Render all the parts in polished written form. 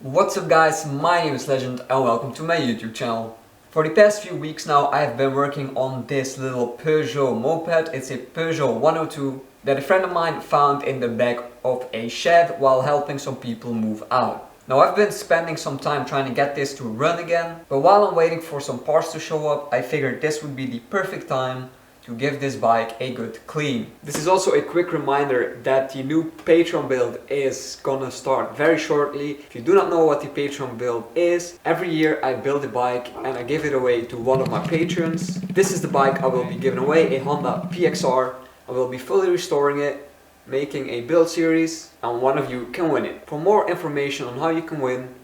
What's up guys, my name is Legend and welcome to my YouTube channel. For the past few weeks now I've been working on this little Peugeot moped. It's a Peugeot 102 that a friend of mine found in the back of a shed while helping some people move out. Now I've been spending some time trying to get this to run again, but while I'm waiting for some parts to show up, I figured this would be the perfect time to give this bike a good clean. This is also a quick reminder that the new Patreon build is gonna start very shortly. If you do not know what the Patreon build is, every year I build a bike and I give it away to one of my patrons. This is the bike I will be giving away, a Honda PXR. I will be fully restoring it, making a build series, and one of you can win it. For more information on how you can win,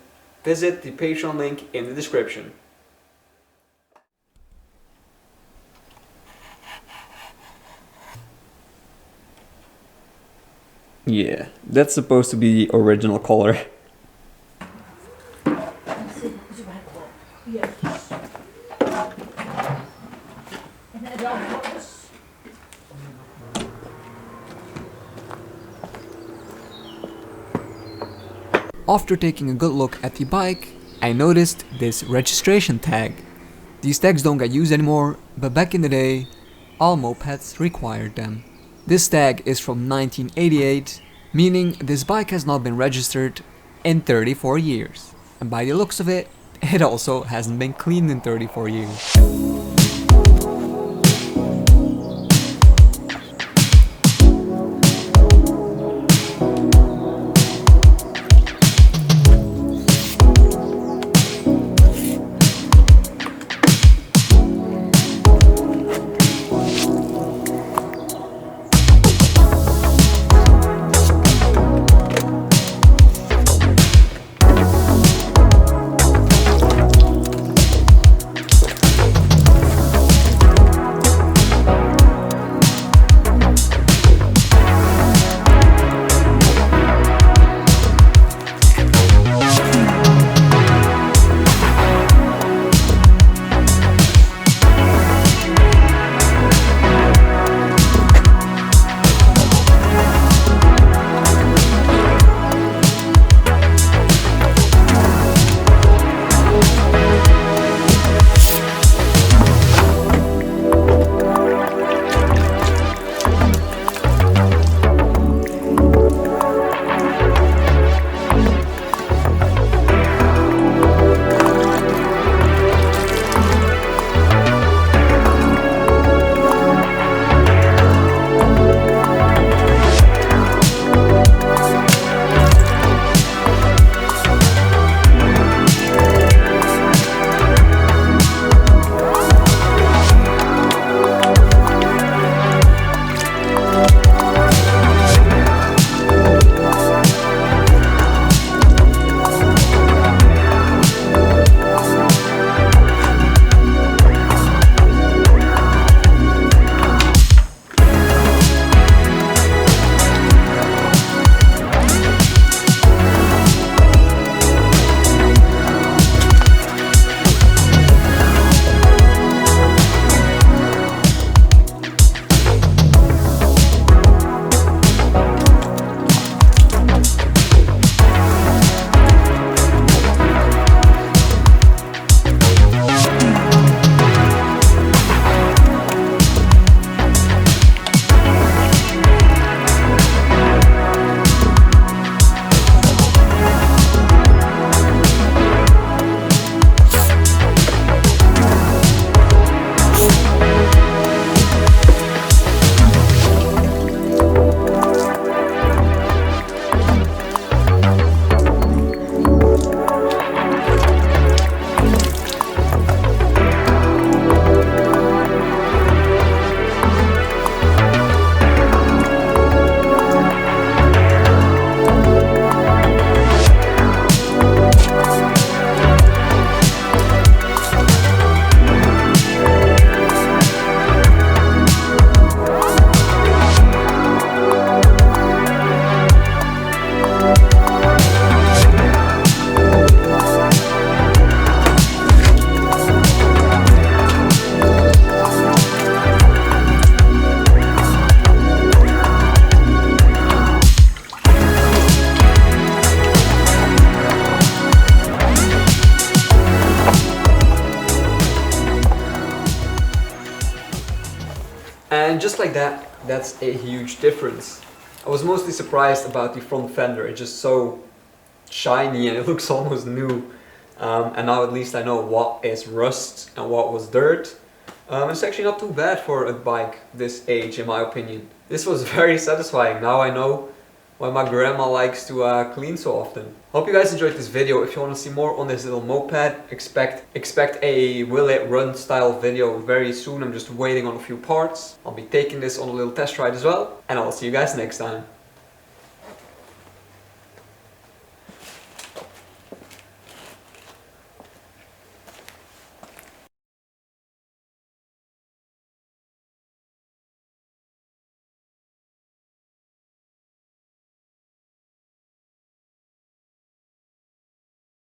visit the Patreon link in the description. Yeah, that's supposed to be the original color. After taking a good look at the bike, I noticed this registration tag. These tags don't get used anymore, but back in the day, all mopeds required them. This tag is from 1988, meaning this bike has not been registered in 34 years. And by the looks of it, it also hasn't been cleaned in 34 years. And just like that, that's a huge difference. I was mostly surprised about the front fender. It's just so shiny and it looks almost new. And now at least I know what is rust and what was dirt. It's actually not too bad for a bike this age, in my opinion. This was very satisfying. Now I know why my grandma likes to clean so often. Hope you guys enjoyed this video. If you want to see more on this little moped, expect a will it run style video very soon. I'm just waiting on a few parts. I'll be taking this on a little test ride as well. And I'll see you guys next time.